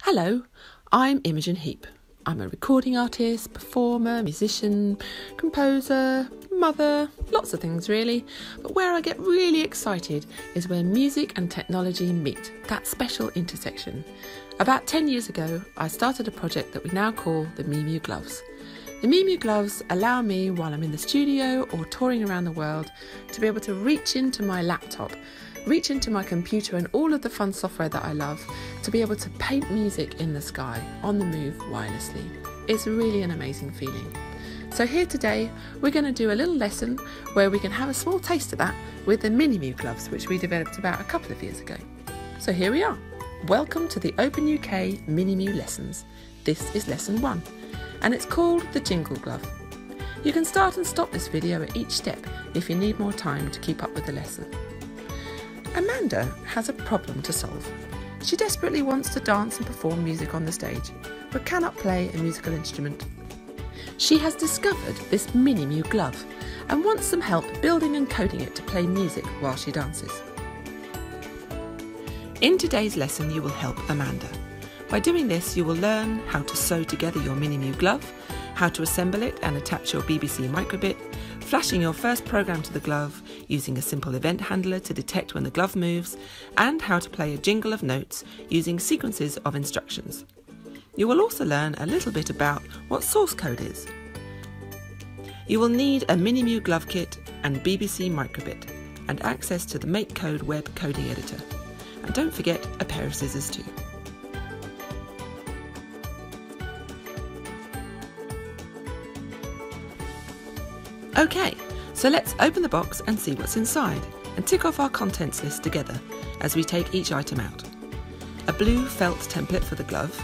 Hello, I'm Imogen Heap. I'm a recording artist, performer, musician, composer, mother, lots of things really. But where I get really excited is where music and technology meet, that special intersection. About 10 years ago, I started a project that we now call the Imogen Gloves. The Imogen Gloves allow me, while I'm in the studio or touring around the world, to be able to reach into my laptop, reach into my computer and all of the fun software that I love to be able to paint music in the sky, on the move, wirelessly. It's really an amazing feeling. So here today, we're going to do a little lesson where we can have a small taste of that with the Imogen Gloves, which we developed about a couple of years ago. So here we are. Welcome to the OpenUK Imogen lessons. This is lesson 1, and it's called the Jingle Glove. You can start and stop this video at each step if you need more time to keep up with the lesson. Amanda has a problem to solve. She desperately wants to dance and perform music on the stage, but cannot play a musical instrument. She has discovered this Imogen glove and wants some help building and coding it to play music while she dances. In today's lesson, you will help Amanda. By doing this, you will learn how to sew together your Imogen glove, how to assemble it and attach your BBC microbit, flashing your first program to the glove, using a simple event handler to detect when the glove moves, and how to play a jingle of notes using sequences of instructions. You will also learn a little bit about what source code is. You will need a Imogen glove kit and BBC microbit, and access to the MakeCode web coding editor. And don't forget a pair of scissors too. Okay, so let's open the box and see what's inside, and tick off our contents list together as we take each item out. A blue felt template for the glove.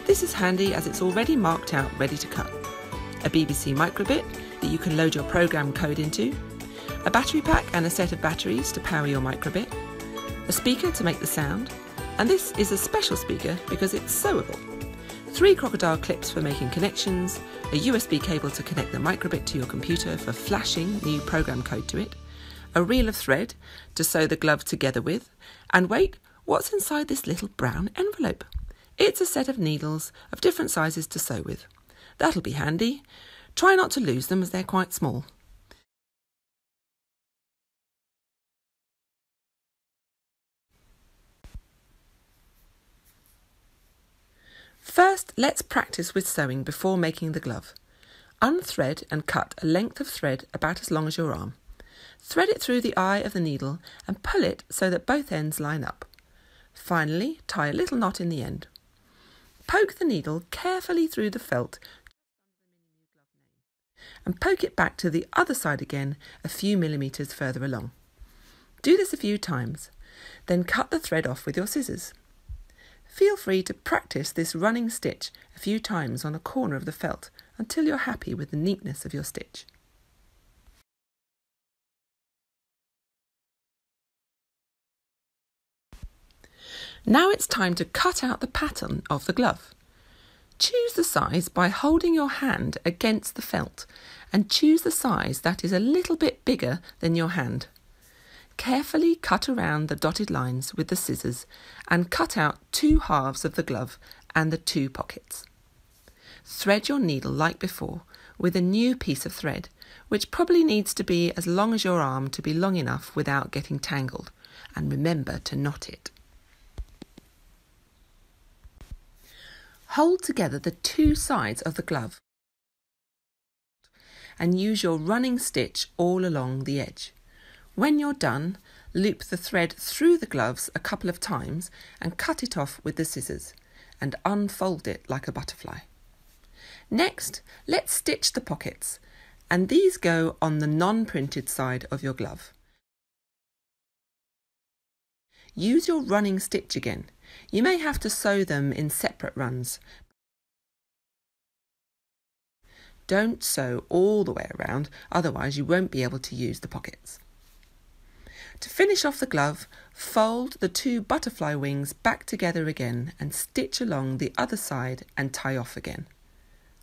This is handy as it's already marked out ready to cut. A BBC microbit that you can load your program code into. A battery pack and a set of batteries to power your microbit. A speaker to make the sound, and this is a special speaker because it's sewable. 3 crocodile clips for making connections, a USB cable to connect the microbit to your computer for flashing new program code to it, a reel of thread to sew the glove together with, and wait, what's inside this little brown envelope? It's a set of needles of different sizes to sew with. That'll be handy. Try not to lose them as they're quite small. First, let's practice with sewing before making the glove. Unthread and cut a length of thread about as long as your arm. Thread it through the eye of the needle and pull it so that both ends line up. Finally, tie a little knot in the end. Poke the needle carefully through the felt and poke it back to the other side again a few millimetres further along. Do this a few times, then cut the thread off with your scissors. Feel free to practice this running stitch a few times on a corner of the felt until you're happy with the neatness of your stitch. Now it's time to cut out the pattern of the glove. Choose the size by holding your hand against the felt and choose the size that is a little bit bigger than your hand. Carefully cut around the dotted lines with the scissors and cut out 2 halves of the glove and the 2 pockets. Thread your needle like before with a new piece of thread, which probably needs to be as long as your arm to be long enough without getting tangled, and remember to knot it. Hold together the 2 sides of the glove and use your running stitch all along the edge. When you're done, loop the thread through the gloves a couple of times and cut it off with the scissors and unfold it like a butterfly. Next, let's stitch the pockets, and these go on the non-printed side of your glove. Use your running stitch again. You may have to sew them in separate runs. Don't sew all the way around, otherwise you won't be able to use the pockets. To finish off the glove, fold the 2 butterfly wings back together again and stitch along the other side and tie off again.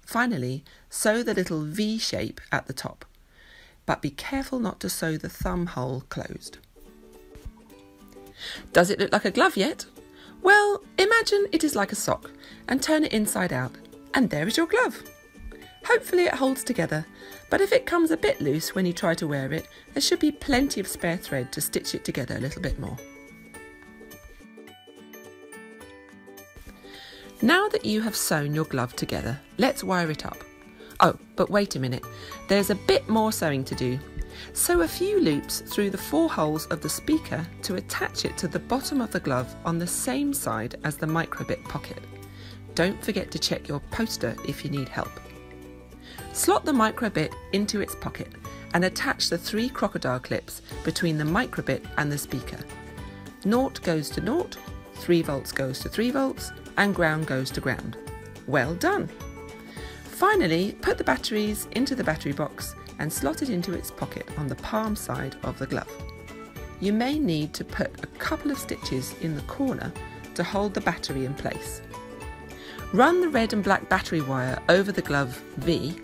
Finally, sew the little V shape at the top, but be careful not to sew the thumb hole closed. Does it look like a glove yet? Well, imagine it is like a sock and turn it inside out, and there is your glove. Hopefully it holds together, but if it comes a bit loose when you try to wear it, there should be plenty of spare thread to stitch it together a little bit more. Now that you have sewn your glove together, let's wire it up. Oh, but wait a minute, there's a bit more sewing to do. Sew a few loops through the 4 holes of the speaker to attach it to the bottom of the glove on the same side as the microbit pocket. Don't forget to check your poster if you need help. Slot the microbit into its pocket and attach the 3 crocodile clips between the microbit and the speaker. 0 goes to 0, 3 volts goes to 3 volts, and ground goes to ground. Well done! Finally, put the batteries into the battery box and slot it into its pocket on the palm side of the glove. You may need to put a couple of stitches in the corner to hold the battery in place. Run the red and black battery wire over the glove V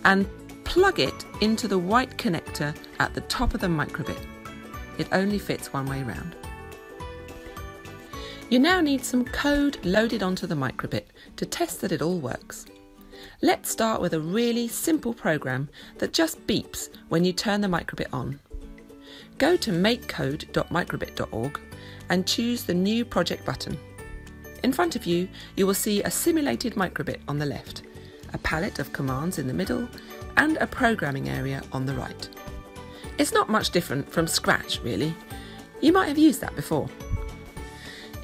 and plug it into the white connector at the top of the microbit. It only fits one way round. You now need some code loaded onto the microbit to test that it all works. Let's start with a really simple program that just beeps when you turn the microbit on. Go to makecode.microbit.org and choose the New Project button. In front of you, you will see a simulated microbit on the left, a palette of commands in the middle, and a programming area on the right. It's not much different from Scratch, really. You might have used that before.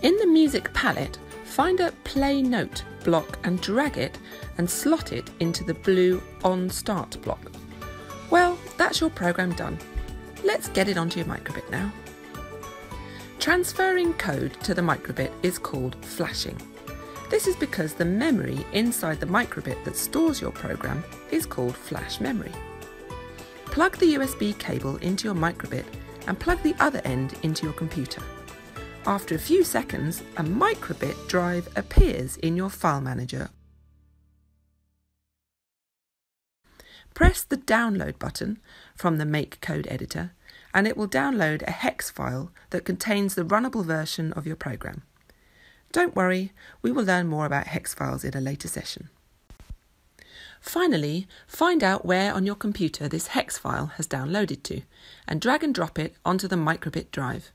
In the music palette, find a play note block and drag it and slot it into the blue on start block. Well, that's your program done. Let's get it onto your microbit now. Transferring code to the microbit is called flashing. This is because the memory inside the microbit that stores your program is called flash memory. Plug the USB cable into your microbit and plug the other end into your computer. After a few seconds, a microbit drive appears in your file manager. Press the download button from the Make Code editor and it will download a hex file that contains the runnable version of your program. Don't worry, we will learn more about hex files in a later session. Finally, find out where on your computer this hex file has downloaded to and drag and drop it onto the microbit drive.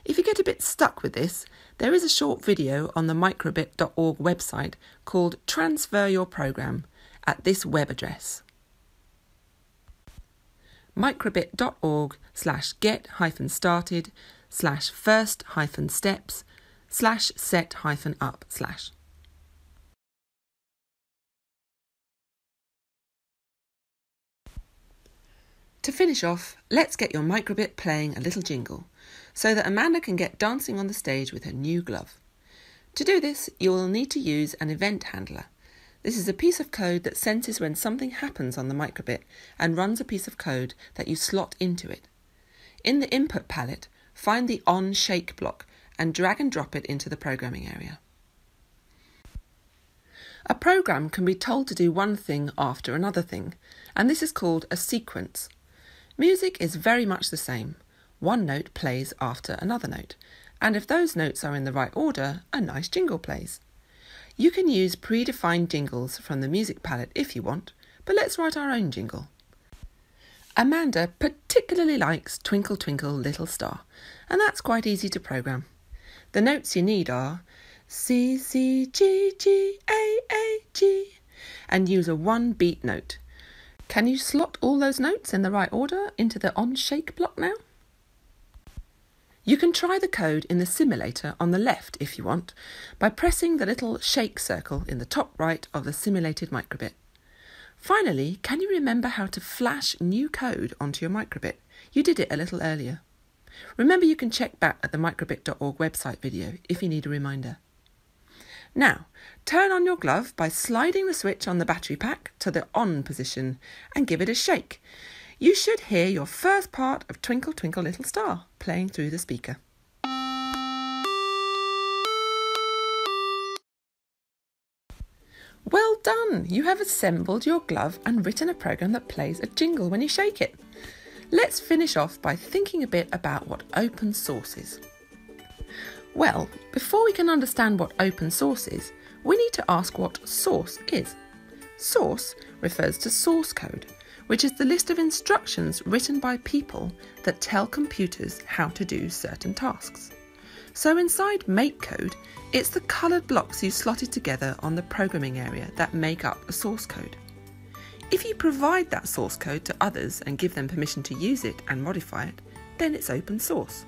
If you get a bit stuck with this, there is a short video on the microbit.org website called Transfer Your Program at this web address: microbit.org/get-started/first-steps/set-up/. To finish off, let's get your microbit playing a little jingle so that Amanda can get dancing on the stage with her new glove. To do this, you will need to use an event handler. This is a piece of code that senses when something happens on the microbit and runs a piece of code that you slot into it. In the input palette, find the on shake block and drag and drop it into the programming area. A program can be told to do one thing after another thing, and this is called a sequence. Music is very much the same. One note plays after another note, and if those notes are in the right order, a nice jingle plays. You can use predefined jingles from the music palette if you want, but let's write our own jingle. Amanda particularly likes Twinkle Twinkle Little Star, and that's quite easy to program. The notes you need are C, C, G, G, A, A, G, and use a 1-beat note. Can you slot all those notes in the right order into the on-shake block now? You can try the code in the simulator on the left if you want, by pressing the little shake circle in the top right of the simulated microbit. Finally, can you remember how to flash new code onto your microbit? You did it a little earlier. Remember, you can check back at the microbit.org website video if you need a reminder. Now, turn on your glove by sliding the switch on the battery pack to the on position and give it a shake. You should hear your first part of Twinkle Twinkle Little Star playing through the speaker. Well done! You have assembled your glove and written a program that plays a jingle when you shake it. Let's finish off by thinking a bit about what open source is. Well, before we can understand what open source is, we need to ask what source is. Source refers to source code, which is the list of instructions written by people that tell computers how to do certain tasks. So inside MakeCode, it's the coloured blocks you slotted together on the programming area that make up a source code. If you provide that source code to others and give them permission to use it and modify it, then it's open source.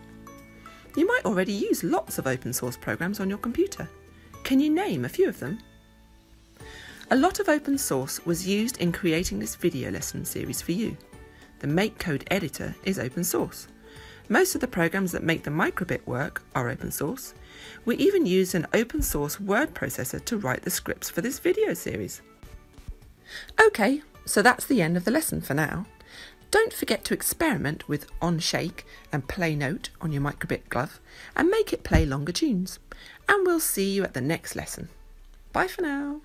You might already use lots of open source programs on your computer. Can you name a few of them? A lot of open source was used in creating this video lesson series for you. The MakeCode editor is open source. Most of the programs that make the microbit work are open source. We even used an open source word processor to write the scripts for this video series. Okay, so that's the end of the lesson for now. Don't forget to experiment with on shake and play note on your microbit glove and make it play longer tunes. And we'll see you at the next lesson. Bye for now.